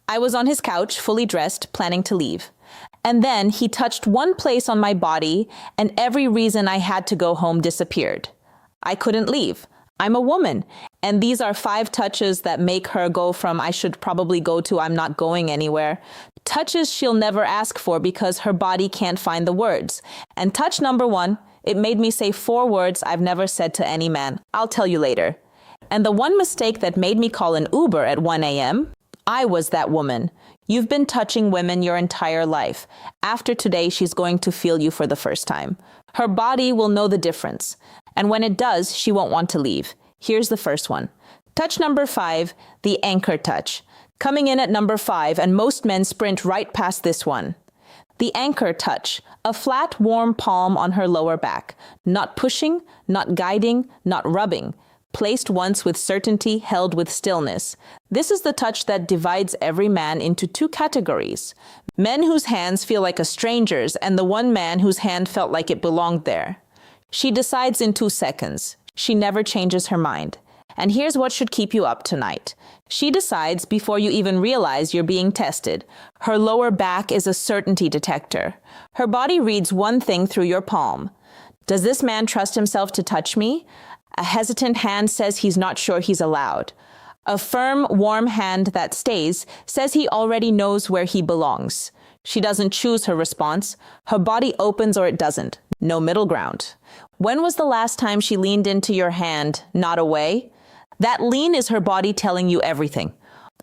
I was on his couch, fully dressed, planning to leave. And then he touched one place on my body, and every reason I had to go home disappeared. I couldn't leave. I'm a woman, and these are 5 touches that make her go from I should probably go to I'm not going anywhere. Touches she'll never ask for because her body can't find the words. And touch number 1, it made me say 4 words I've never said to any man. I'll tell you later. And the one mistake that made me call an Uber at 1 a.m., I was that woman. You've been touching women your entire life. After today, she's going to feel you for the first time. Her body will know the difference. And when it does, she won't want to leave. Here's the first one. Touch number 5, the anchor touch. Coming in at number 5, and most men sprint right past this one. The anchor touch, a flat, warm palm on her lower back. Not pushing, not guiding, not rubbing. Placed once with certainty, held with stillness. This is the touch that divides every man into 2 categories. Men whose hands feel like a stranger's, and the one man whose hand felt like it belonged there. She decides in 2 seconds. She never changes her mind. And here's what should keep you up tonight. She decides before you even realize you're being tested. Her lower back is a certainty detector. Her body reads one thing through your palm. Does this man trust himself to touch me? A hesitant hand says he's not sure he's allowed. A firm, warm hand that stays says he already knows where he belongs. She doesn't choose her response. Her body opens or it doesn't. No middle ground. When was the last time she leaned into your hand, not away? That lean is her body telling you everything.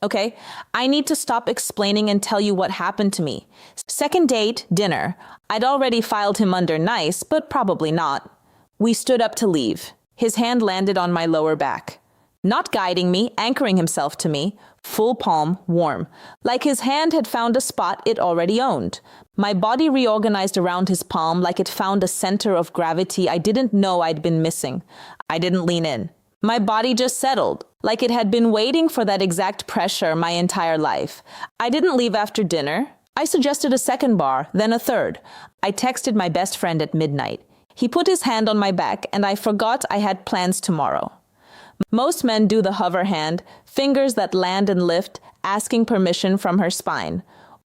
Okay, I need to stop explaining and tell you what happened to me. Second date, dinner. I'd already filed him under nice, but probably not. We stood up to leave. His hand landed on my lower back. Not guiding me, anchoring himself to me, full palm, warm. Like his hand had found a spot it already owned. My body reorganized around his palm like it found a center of gravity I didn't know I'd been missing. I didn't lean in. My body just settled, like it had been waiting for that exact pressure my entire life. I didn't leave after dinner. I suggested a second bar, then a third. I texted my best friend at midnight. He put his hand on my back, and I forgot I had plans tomorrow. Most men do the hover hand, fingers that land and lift, asking permission from her spine.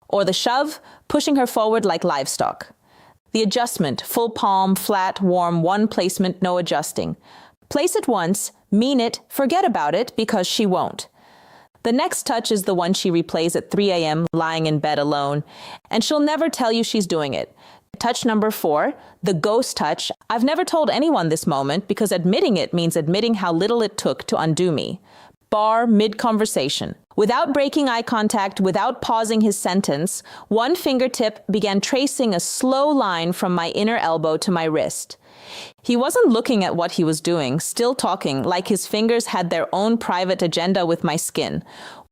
Or the shove, pushing her forward like livestock. The adjustment, full palm, flat, warm, one placement, no adjusting. Place it once, mean it, forget about it, because she won't. The next touch is the one she replays at 3 a.m., lying in bed alone, and she'll never tell you she's doing it. Touch number 4, the ghost touch. I've never told anyone this moment because admitting it means admitting how little it took to undo me. Bar mid-conversation. Without breaking eye contact, without pausing his sentence, one fingertip began tracing a slow line from my inner elbow to my wrist. He wasn't looking at what he was doing, still talking, like his fingers had their own private agenda with my skin.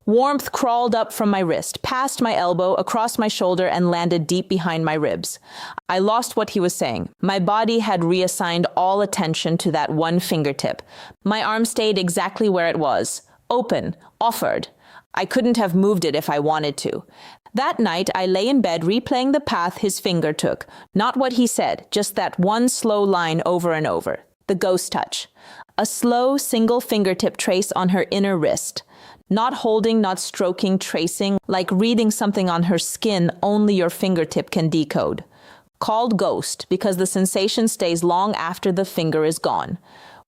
Warmth crawled up from my wrist, past my elbow, across my shoulder, and landed deep behind my ribs. I lost what he was saying. My body had reassigned all attention to that one fingertip. My arm stayed exactly where it was. Open, offered. I couldn't have moved it if I wanted to. That night, I lay in bed replaying the path his finger took. Not what he said, just that one slow line over and over. The ghost touch. A slow, single fingertip trace on her inner wrist. Not holding, not stroking, tracing, like reading something on her skin only your fingertip can decode. Called ghost because the sensation stays long after the finger is gone.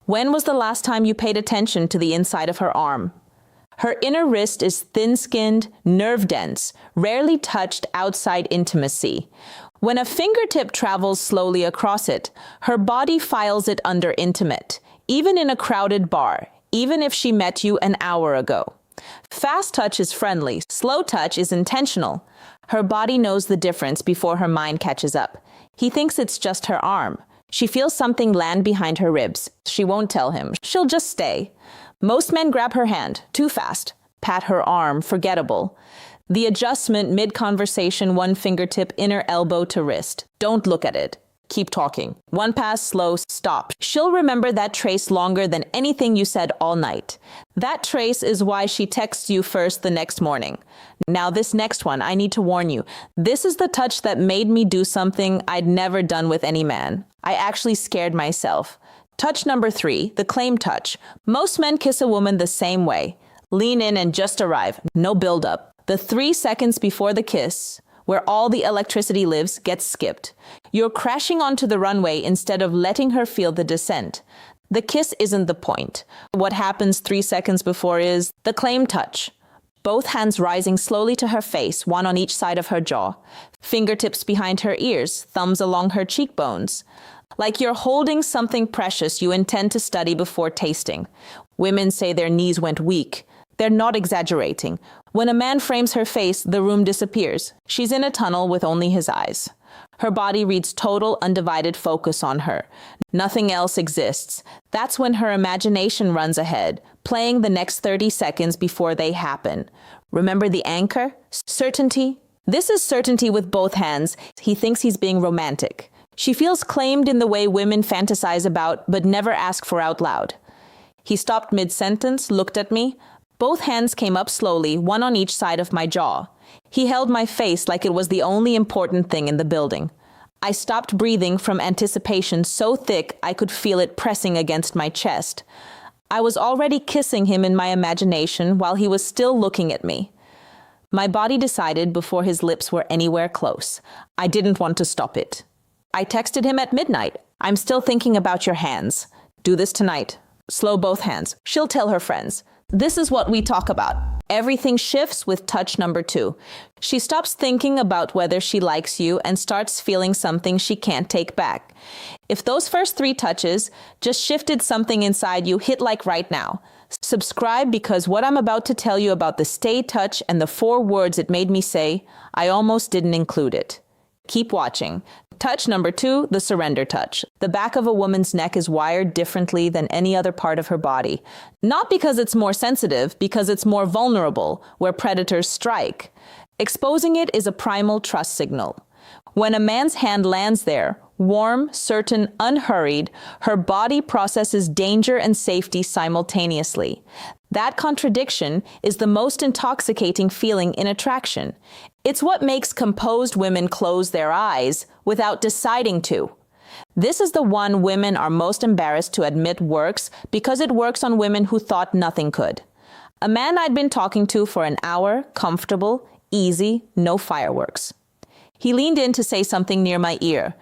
When was the last time you paid attention to the inside of her arm? Her inner wrist is thin-skinned, nerve-dense, rarely touched outside intimacy. When a fingertip travels slowly across it, her body files it under intimate, even in a crowded bar, even if she met you an hour ago. Fast touch is friendly, slow touch is intentional. Her body knows the difference before her mind catches up. He thinks it's just her arm. She feels something land behind her ribs. She won't tell him. She'll just stay. Most men grab her hand, too fast. Pat her arm, forgettable. The adjustment mid-conversation, one fingertip, inner elbow to wrist. Don't look at it. Keep talking. One pass, slow, stop. She'll remember that trace longer than anything you said all night. That trace is why she texts you first the next morning. Now this next one, I need to warn you. This is the touch that made me do something I'd never done with any man. I actually scared myself. Touch number 3, the claim touch. Most men kiss a woman the same way. Lean in and just arrive. No build-up. The 3 seconds before the kiss, where all the electricity lives, gets skipped. You're crashing onto the runway instead of letting her feel the descent. The kiss isn't the point. What happens 3 seconds before is the claim touch. Both hands rising slowly to her face, one on each side of her jaw. Fingertips behind her ears, thumbs along her cheekbones. Like you're holding something precious you intend to study before tasting. Women say their knees went weak. They're not exaggerating. When a man frames her face, the room disappears. She's in a tunnel with only his eyes. Her body reads total, undivided focus on her. Nothing else exists. That's when her imagination runs ahead, playing the next 30 seconds before they happen. Remember the anchor? Certainty? This is certainty with both hands. He thinks he's being romantic. She feels claimed in the way women fantasize about, but never ask for out loud. He stopped mid-sentence, looked at me. Both hands came up slowly, one on each side of my jaw. He held my face like it was the only important thing in the building. I stopped breathing from anticipation so thick I could feel it pressing against my chest. I was already kissing him in my imagination while he was still looking at me. My body decided before his lips were anywhere close. I didn't want to stop it. I texted him at midnight. I'm still thinking about your hands. Do this tonight. Slow both hands. She'll tell her friends. This is what we talk about. Everything shifts with touch number 2. She stops thinking about whether she likes you and starts feeling something she can't take back. If those first 3 touches just shifted something inside you, hit like right now. Subscribe, because what I'm about to tell you about the stay touch and the 4 words it made me say, I almost didn't include it. Keep watching. Touch number 2, the surrender touch. The back of a woman's neck is wired differently than any other part of her body. Not because it's more sensitive, because it's more vulnerable, where predators strike. Exposing it is a primal trust signal. When a man's hand lands there, warm, certain, unhurried, her body processes danger and safety simultaneously. That contradiction is the most intoxicating feeling in attraction. It's what makes composed women close their eyes without deciding to. This is the one women are most embarrassed to admit works, because it works on women who thought nothing could. A man I'd been talking to for an hour, comfortable, easy, no fireworks. He leaned in to say something near my ear.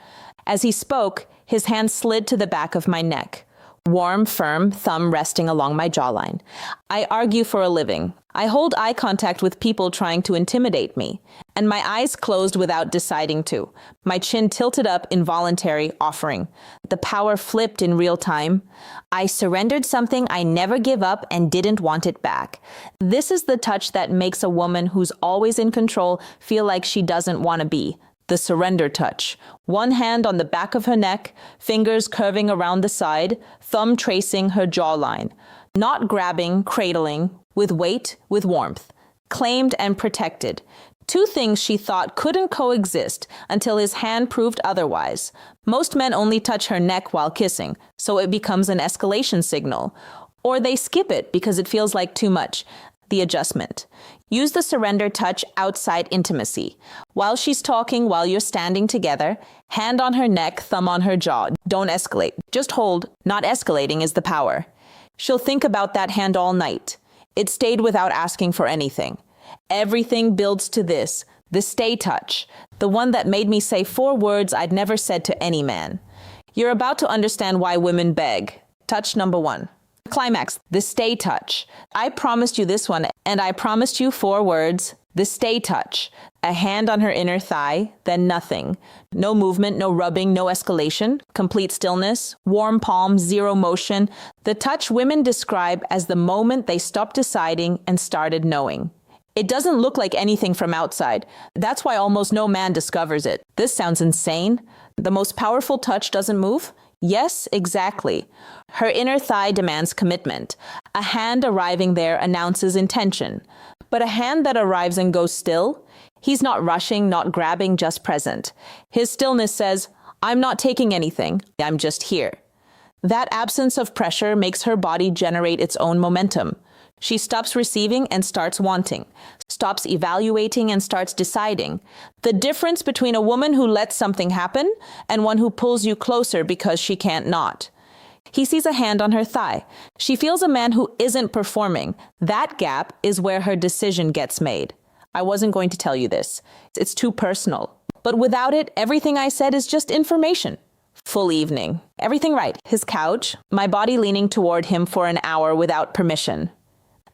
As he spoke, his hand slid to the back of my neck. Warm, firm, thumb resting along my jawline. I argue for a living. I hold eye contact with people trying to intimidate me, and my eyes closed without deciding to. My chin tilted up, involuntary, offering. The power flipped in real time. I surrendered something I never give up and didn't want it back. This is the touch that makes a woman who's always in control feel like she doesn't want to be. The surrender touch. One hand on the back of her neck, fingers curving around the side, thumb tracing her jawline. Not grabbing, cradling, with weight, with warmth. Claimed and protected. 2 things she thought couldn't coexist until his hand proved otherwise. Most men only touch her neck while kissing, so it becomes an escalation signal. Or they skip it because it feels like too much. The adjustment. Use the surrender touch outside intimacy. While she's talking, while you're standing together, hand on her neck, thumb on her jaw. Don't escalate. Just hold. Not escalating is the power. She'll think about that hand all night. It stayed without asking for anything. Everything builds to this, the stay touch, the one that made me say 4 words I'd never said to any man. You're about to understand why women beg. Touch number 1. Climax, the stay touch. I promised you this one, and I promised you 4 words. The stay touch. A hand on her inner thigh, then nothing. No movement, no rubbing, no escalation. Complete stillness, warm palm, zero motion. The touch women describe as the moment they stopped deciding and started knowing. It doesn't look like anything from outside. That's why almost no man discovers it. This sounds insane. The most powerful touch doesn't move? Yes, exactly. Her inner thigh demands commitment. A hand arriving there announces intention. But a hand that arrives and goes still? He's not rushing, not grabbing, just present. His stillness says, I'm not taking anything, I'm just here. That absence of pressure makes her body generate its own momentum. She stops receiving and starts wanting, stops evaluating and starts deciding. The difference between a woman who lets something happen and one who pulls you closer because she can't not. He sees a hand on her thigh. She feels a man who isn't performing. That gap is where her decision gets made. I wasn't going to tell you this. It's too personal. But without it, everything I said is just information. Full evening. Everything right. His couch, my body leaning toward him for an hour without permission.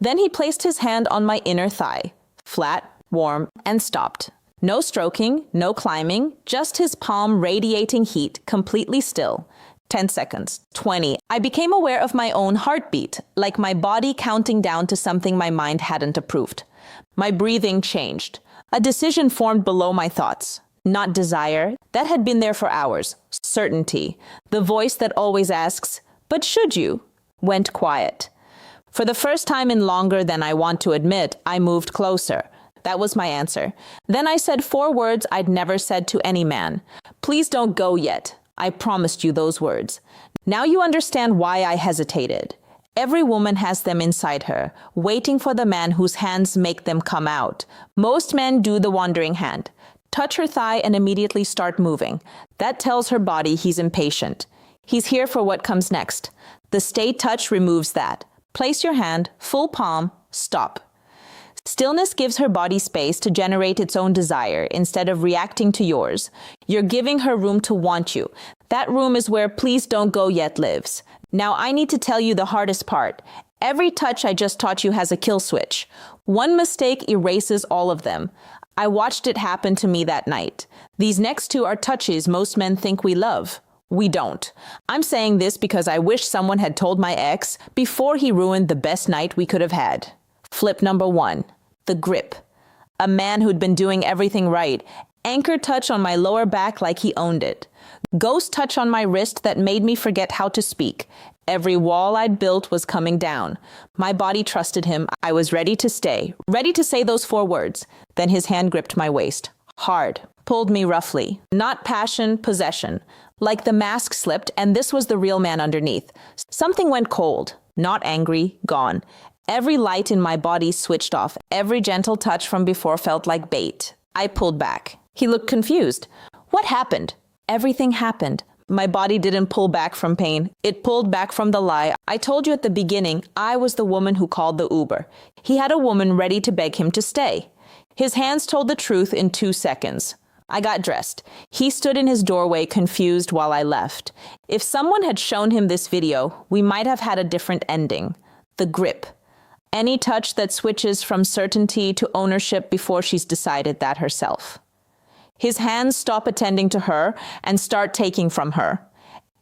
Then he placed his hand on my inner thigh. Flat, warm, and stopped. No stroking, no climbing, just his palm radiating heat, completely still. 10 seconds, 20. I became aware of my own heartbeat, like my body counting down to something my mind hadn't approved. My breathing changed. A decision formed below my thoughts. Not desire. That had been there for hours. Certainty. The voice that always asks, "But should you?" went quiet. For the first time in longer than I want to admit, I moved closer. That was my answer. Then I said 4 words I'd never said to any man. "Please don't go yet." I promised you those words. Now you understand why I hesitated. Every woman has them inside her, waiting for the man whose hands make them come out. Most men do the wandering hand. Touch her thigh and immediately start moving. That tells her body he's impatient. He's here for what comes next. The stay touch removes that. Place your hand, full palm, stop. Stillness gives her body space to generate its own desire instead of reacting to yours. You're giving her room to want you. That room is where "please don't go yet" lives. Now I need to tell you the hardest part. Every touch I just taught you has a kill switch. One mistake erases all of them. I watched it happen to me that night. These next 2 are touches most men think we love. We don't. I'm saying this because I wish someone had told my ex before he ruined the best night we could have had. Flip number 1. The grip. A man who'd been doing everything right. Anchor touch on my lower back like he owned it. Ghost touch on my wrist that made me forget how to speak. Every wall I'd built was coming down. My body trusted him. I was ready to stay, ready to say those 4 words. Then his hand gripped my waist. Hard. Pulled me roughly. Not passion, possession. Like the mask slipped, and this was the real man underneath. Something went cold. Not angry, gone. Every light in my body switched off. Every gentle touch from before felt like bait. I pulled back. He looked confused. What happened? Everything happened. My body didn't pull back from pain. It pulled back from the lie. I told you at the beginning, I was the woman who called the Uber. He had a woman ready to beg him to stay. His hands told the truth in 2 seconds. I got dressed. He stood in his doorway confused while I left. If someone had shown him this video, we might have had a different ending. The grip. Any touch that switches from certainty to ownership before she's decided that herself. His hands stop attending to her and start taking from her.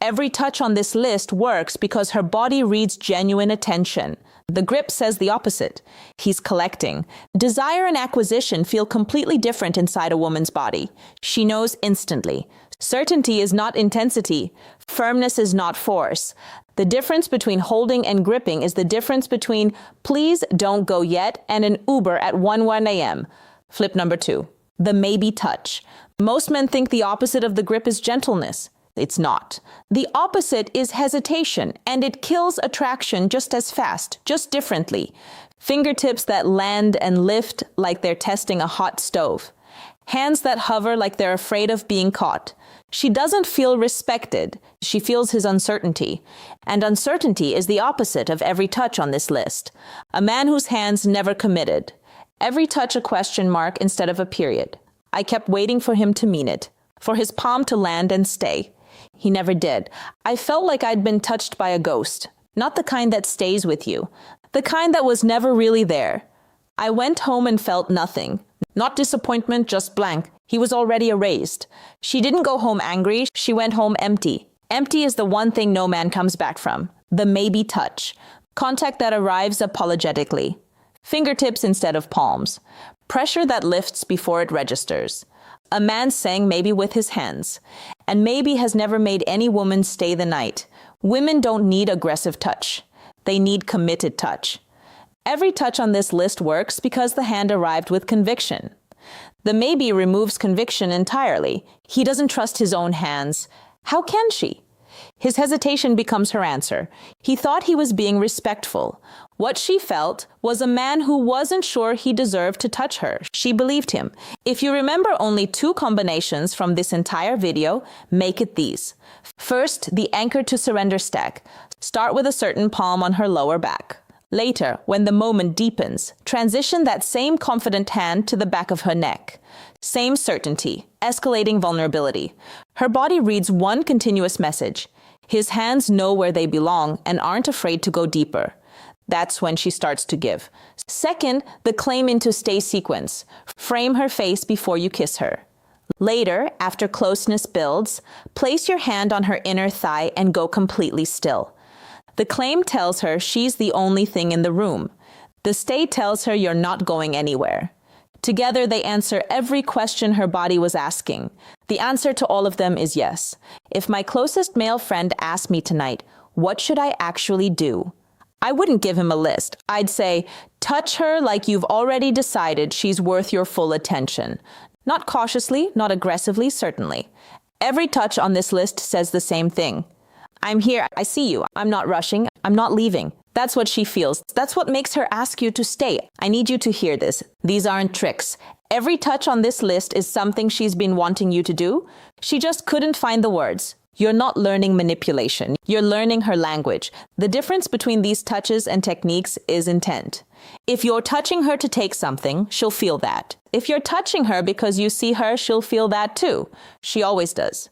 Every touch on this list works because her body reads genuine attention. The grip says the opposite. He's collecting. Desire and acquisition feel completely different inside a woman's body. She knows instantly. Certainty is not intensity. Firmness is not force. The difference between holding and gripping is the difference between "please don't go yet" and an Uber at 1 a.m. Flip number 2. The maybe touch. Most men think the opposite of the grip is gentleness. It's not. The opposite is hesitation, and it kills attraction just as fast, just differently. Fingertips that land and lift like they're testing a hot stove. Hands that hover like they're afraid of being caught. She doesn't feel respected. She feels his uncertainty. And uncertainty is the opposite of every touch on this list. A man whose hands never committed. Every touch a question mark instead of a period. I kept waiting for him to mean it, for his palm to land and stay. He never did. I felt like I'd been touched by a ghost. Not the kind that stays with you. The kind that was never really there. I went home and felt nothing. Not disappointment, just blank. He was already erased. She didn't go home angry. She went home empty. Empty is the one thing no man comes back from. The maybe touch. Contact that arrives apologetically. Fingertips instead of palms. Pressure that lifts before it registers. A man saying maybe with his hands. And maybe has never made any woman stay the night. Women don't need aggressive touch. They need committed touch. Every touch on this list works because the hand arrived with conviction. The maybe removes conviction entirely. He doesn't trust his own hands. How can she? His hesitation becomes her answer. He thought he was being respectful. What she felt was a man who wasn't sure he deserved to touch her. She believed him. If you remember only 2 combinations from this entire video, make it these. First, the anchor to surrender stack. Start with a certain palm on her lower back. Later, when the moment deepens, transition that same confident hand to the back of her neck. Same certainty, escalating vulnerability. Her body reads one continuous message. His hands know where they belong and aren't afraid to go deeper. That's when she starts to give. Second, the claim into stay sequence. Frame her face before you kiss her. Later, after closeness builds, place your hand on her inner thigh and go completely still. The claim tells her she's the only thing in the room. The stay tells her you're not going anywhere. Together, they answer every question her body was asking. The answer to all of them is yes. If my closest male friend asked me tonight, what should I actually do? I wouldn't give him a list. I'd say, touch her like you've already decided she's worth your full attention. Not cautiously, not aggressively, certainly. Every touch on this list says the same thing. I'm here, I see you, I'm not rushing, I'm not leaving. That's what she feels. That's what makes her ask you to stay. I need you to hear this. These aren't tricks. Every touch on this list is something she's been wanting you to do. She just couldn't find the words. You're not learning manipulation. You're learning her language. The difference between these touches and techniques is intent. If you're touching her to take something, she'll feel that. If you're touching her because you see her, she'll feel that too. She always does.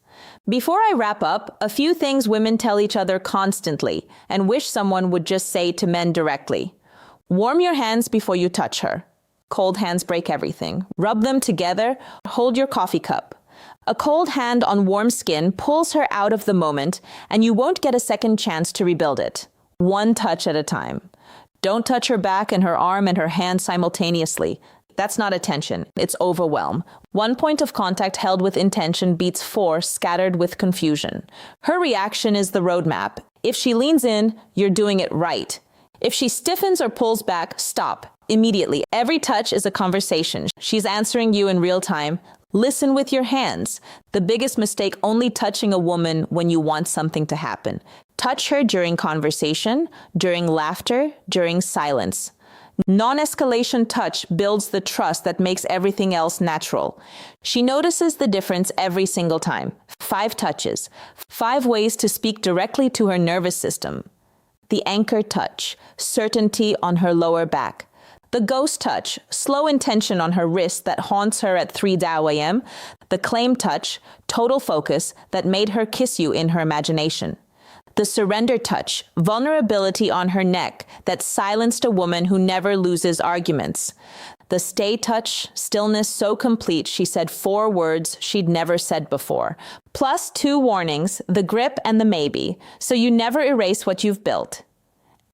Before I wrap up, a few things women tell each other constantly and wish someone would just say to men directly. Warm your hands before you touch her. Cold hands break everything. Rub them together. Hold your coffee cup. A cold hand on warm skin pulls her out of the moment, and you won't get a second chance to rebuild it. One touch at a time. Don't touch her back and her arm and her hand simultaneously. That's not attention, it's overwhelm. One point of contact held with intention beats 4 scattered with confusion. Her reaction is the roadmap. If she leans in, you're doing it right. If she stiffens or pulls back, stop. Immediately. Every touch is a conversation. She's answering you in real time. Listen with your hands. The biggest mistake, only touching a woman when you want something to happen. Touch her during conversation, during laughter, during silence. Non-escalation touch builds the trust that makes everything else natural. She notices the difference every single time. 5 touches. 5 ways to speak directly to her nervous system. The anchor touch, certainty on her lower back. The ghost touch, slow intention on her wrist that haunts her at 3 a.m. The claim touch, total focus that made her kiss you in her imagination. The surrender touch, vulnerability on her neck that silenced a woman who never loses arguments. The stay touch, stillness so complete she said 4 words she'd never said before. Plus 2 warnings, the grip and the maybe, so you never erase what you've built.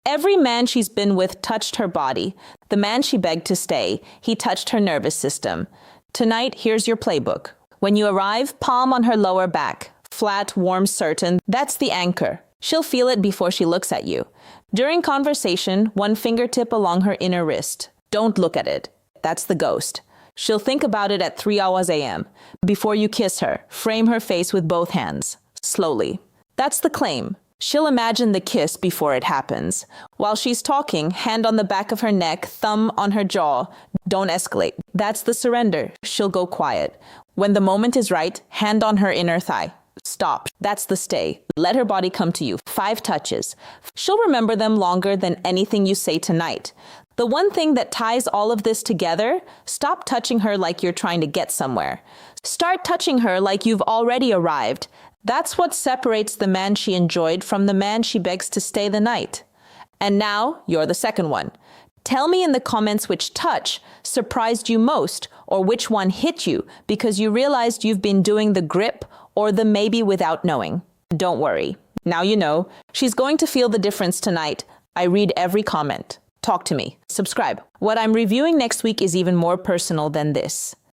Every man she's been with touched her body. The man she begged to stay, he touched her nervous system. Tonight, here's your playbook. When you arrive, palm on her lower back. Flat, warm, certain. That's the anchor. She'll feel it before she looks at you. During conversation, 1 fingertip along her inner wrist. Don't look at it. That's the ghost. She'll think about it at 3 a.m. Before you kiss her, frame her face with both hands. Slowly. That's the claim. She'll imagine the kiss before it happens. While she's talking, hand on the back of her neck, thumb on her jaw. Don't escalate. That's the surrender. She'll go quiet. When the moment is right, hand on her inner thigh. Stop. That's the stay. Let her body come to you. 5 touches. She'll remember them longer than anything you say tonight. The one thing that ties all of this together, stop touching her like you're trying to get somewhere. Start touching her like you've already arrived. That's what separates the man she enjoyed from the man she begs to stay the night. And now, you're the second one. Tell me in the comments which touch surprised you most, or which one hit you because you realized you've been doing the grip or the maybe without knowing. Don't worry. Now you know. She's going to feel the difference tonight. I read every comment. Talk to me. Subscribe. What I'm reviewing next week is even more personal than this.